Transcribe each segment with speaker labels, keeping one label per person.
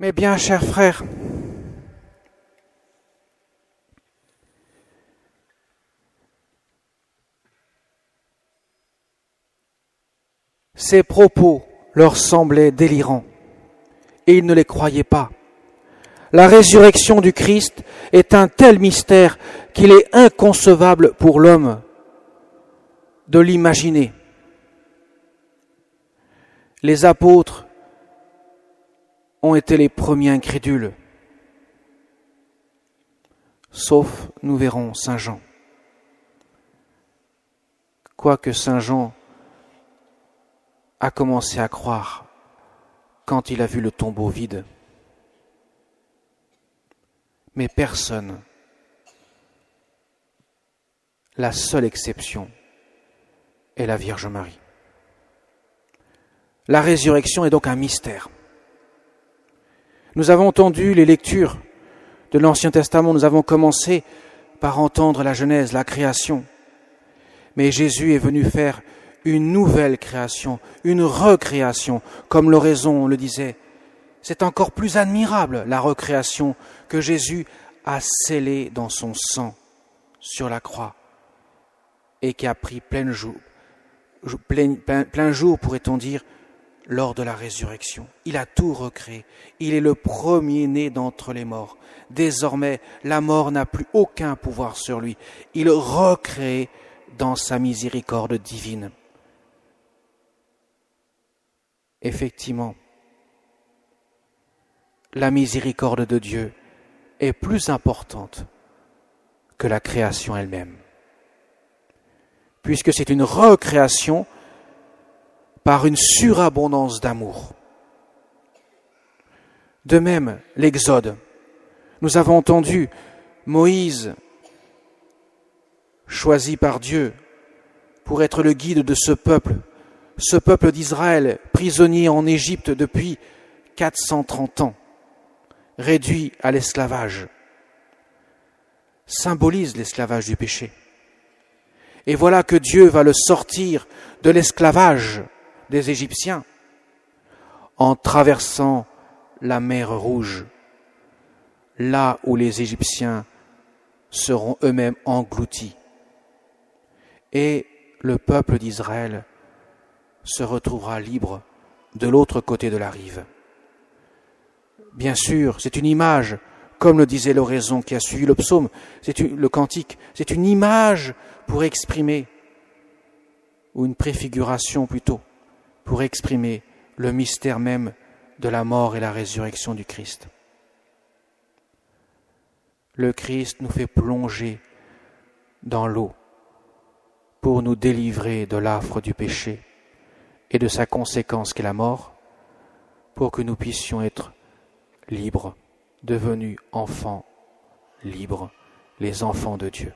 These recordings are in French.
Speaker 1: Mais bien, chers frères, ces propos leur semblaient délirants et ils ne les croyaient pas. La résurrection du Christ est un tel mystère qu'il est inconcevable pour l'homme de l'imaginer. Les apôtres ont été les premiers incrédules, sauf, nous verrons, Saint Jean. Quoique Saint Jean a commencé à croire quand il a vu le tombeau vide. Mais personne, la seule exception est la Vierge Marie. La résurrection est donc un mystère. Nous avons entendu les lectures de l'Ancien Testament, nous avons commencé par entendre la Genèse, la création. Mais Jésus est venu faire une nouvelle création, une recréation, comme l'oraison le disait. C'est encore plus admirable, la recréation que Jésus a scellée dans son sang sur la croix et qui a pris plein jour, pourrait-on dire, lors de la résurrection. Il a tout recréé. Il est le premier-né d'entre les morts. Désormais, la mort n'a plus aucun pouvoir sur lui. Il recrée dans sa miséricorde divine. Effectivement, la miséricorde de Dieu est plus importante que la création elle-même, puisque c'est une recréation par une surabondance d'amour. De même, l'Exode. Nous avons entendu Moïse, choisi par Dieu pour être le guide de ce peuple d'Israël, prisonnier en Égypte depuis 430 ans, réduit à l'esclavage, symbolise l'esclavage du péché. Et voilà que Dieu va le sortir de l'esclavage des Égyptiens en traversant la mer Rouge, là où les Égyptiens seront eux-mêmes engloutis. Et le peuple d'Israël se retrouvera libre de l'autre côté de la rive. Bien sûr, c'est une image, comme le disait l'oraison qui a suivi le psaume, le cantique, c'est une image pour exprimer, ou une préfiguration plutôt, pour exprimer le mystère même de la mort et la résurrection du Christ. Le Christ nous fait plonger dans l'eau pour nous délivrer de l'affre du péché et de sa conséquence qu'est la mort, pour que nous puissions être libres, devenus enfants libres, les enfants de Dieu.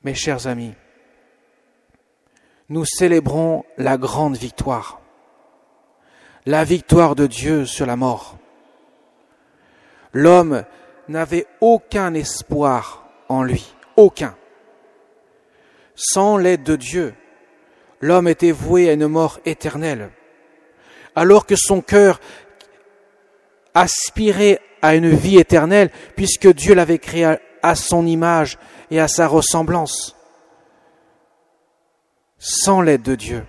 Speaker 1: Mes chers amis, nous célébrons la grande victoire, la victoire de Dieu sur la mort. L'homme n'avait aucun espoir en lui, aucun. Sans l'aide de Dieu, l'homme était voué à une mort éternelle, alors que son cœur aspirait à une vie éternelle, puisque Dieu l'avait créé à son image et à sa ressemblance. Sans l'aide de Dieu,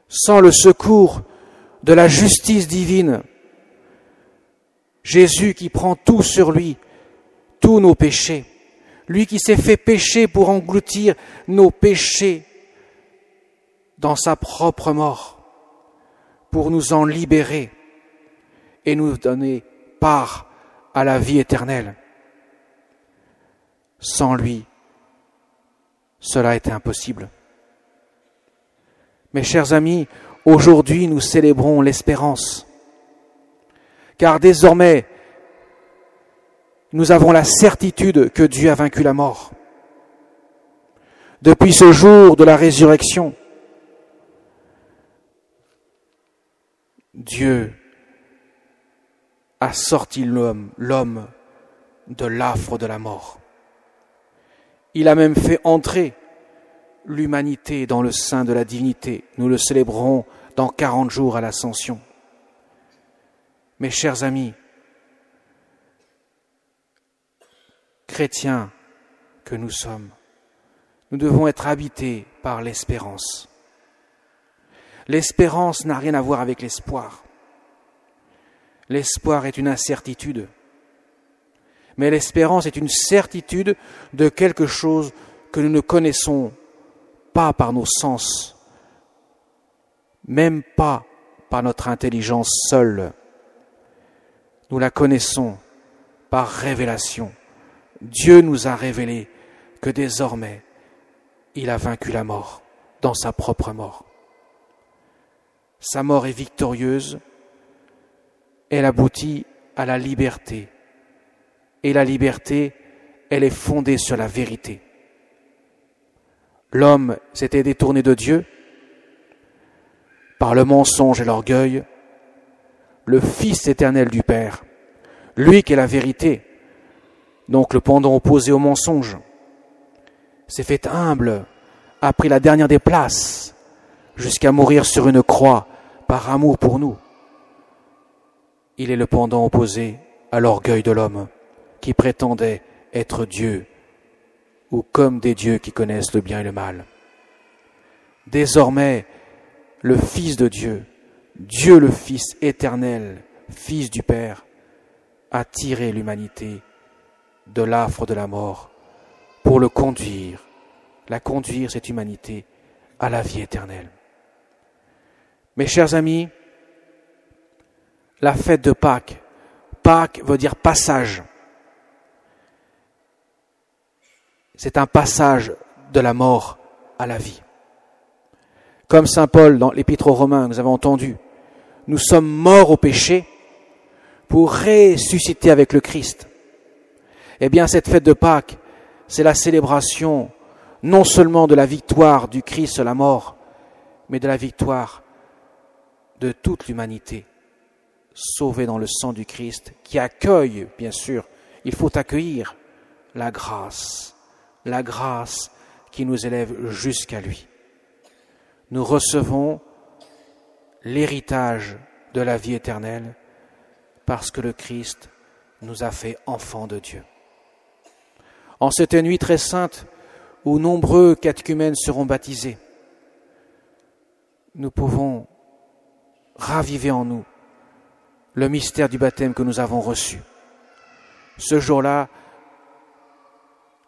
Speaker 1: sans le secours de la justice divine, Jésus qui prend tout sur lui, tous nos péchés, lui qui s'est fait pécher pour engloutir nos péchés dans sa propre mort, pour nous en libérer et nous donner part à la vie éternelle. Sans lui, cela était impossible. Mes chers amis, aujourd'hui nous célébrons l'espérance, car désormais nous avons la certitude que Dieu a vaincu la mort. Depuis ce jour de la résurrection, Dieu a sorti l'homme de l'affre de la mort. Il a même fait entrer l'humanité dans le sein de la divinité. Nous le célébrons dans 40 jours à l'Ascension. Mes chers amis, chrétiens que nous sommes, nous devons être habités par l'espérance. L'espérance n'a rien à voir avec l'espoir. L'espoir est une incertitude, mais l'espérance est une certitude de quelque chose que nous ne connaissons pas par nos sens, même pas par notre intelligence seule. Nous la connaissons par révélation. Dieu nous a révélé que désormais, il a vaincu la mort dans sa propre mort. Sa mort est victorieuse, elle aboutit à la liberté. Et la liberté, elle est fondée sur la vérité. L'homme s'était détourné de Dieu par le mensonge et l'orgueil. Le Fils éternel du Père, lui qui est la vérité, donc le pendant opposé au mensonge, s'est fait humble, a pris la dernière des places, jusqu'à mourir sur une croix par amour pour nous. Il est le pendant opposé à l'orgueil de l'homme qui prétendait être Dieu, ou comme des dieux qui connaissent le bien et le mal. Désormais, le Fils de Dieu, Dieu le Fils éternel, Fils du Père, a tiré l'humanité de l'affre de la mort pour la conduire, cette humanité, à la vie éternelle. Mes chers amis, la fête de Pâques, Pâques veut dire passage. C'est un passage de la mort à la vie. Comme saint Paul dans l'Épître aux Romains, nous avons entendu, nous sommes morts au péché pour ressusciter avec le Christ. Eh bien, cette fête de Pâques, c'est la célébration non seulement de la victoire du Christ sur la mort, mais de la victoire de toute l'humanité, sauvée dans le sang du Christ, qui accueille, bien sûr, il faut accueillir la grâce qui nous élève jusqu'à lui. Nous recevons l'héritage de la vie éternelle parce que le Christ nous a fait enfants de Dieu. En cette nuit très sainte où nombreux catéchumènes seront baptisés, nous pouvons raviver en nous le mystère du baptême que nous avons reçu. Ce jour-là,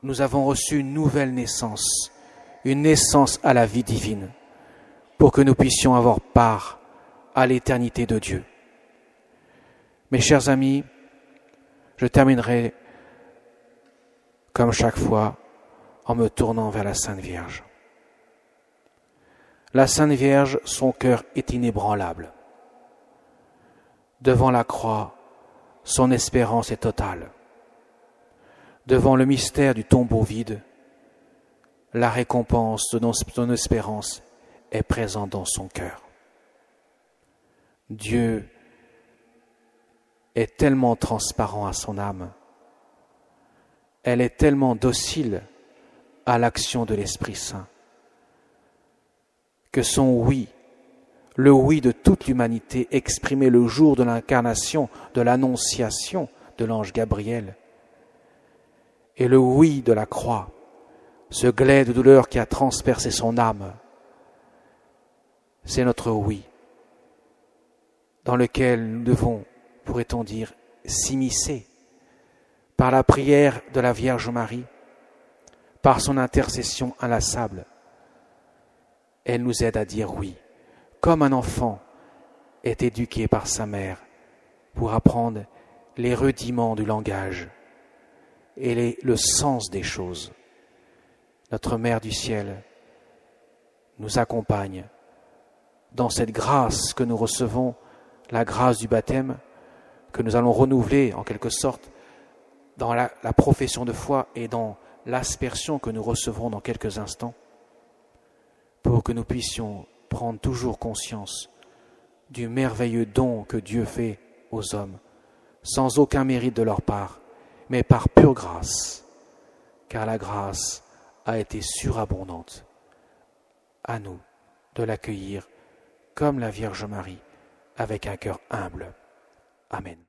Speaker 1: nous avons reçu une nouvelle naissance, une naissance à la vie divine, pour que nous puissions avoir part à l'éternité de Dieu. Mes chers amis, je terminerai comme chaque fois en me tournant vers la Sainte Vierge. La Sainte Vierge, son cœur est inébranlable. Devant la croix, son espérance est totale. Devant le mystère du tombeau vide, la récompense de son espérance est présente dans son cœur. Dieu est tellement transparent à son âme, elle est tellement docile à l'action de l'Esprit Saint, que son oui, le oui de toute l'humanité exprimé le jour de l'incarnation, de l'annonciation de l'ange Gabriel, et le oui de la croix, ce glais de douleur qui a transpercé son âme, c'est notre oui, dans lequel nous devons, pourrait-on dire, s'immiscer par la prière de la Vierge Marie, par son intercession inlassable. Elle nous aide à dire oui, comme un enfant est éduqué par sa mère pour apprendre les rudiments du langage et le sens des choses. Notre Mère du ciel nous accompagne dans cette grâce que nous recevons, la grâce du baptême, que nous allons renouveler en quelque sorte dans la profession de foi et dans l'aspersion que nous recevrons dans quelques instants, pour que nous puissions prendre toujours conscience du merveilleux don que Dieu fait aux hommes, sans aucun mérite de leur part, mais par pure grâce, car la grâce a été surabondante. À nous de l'accueillir comme la Vierge Marie, avec un cœur humble. Amen.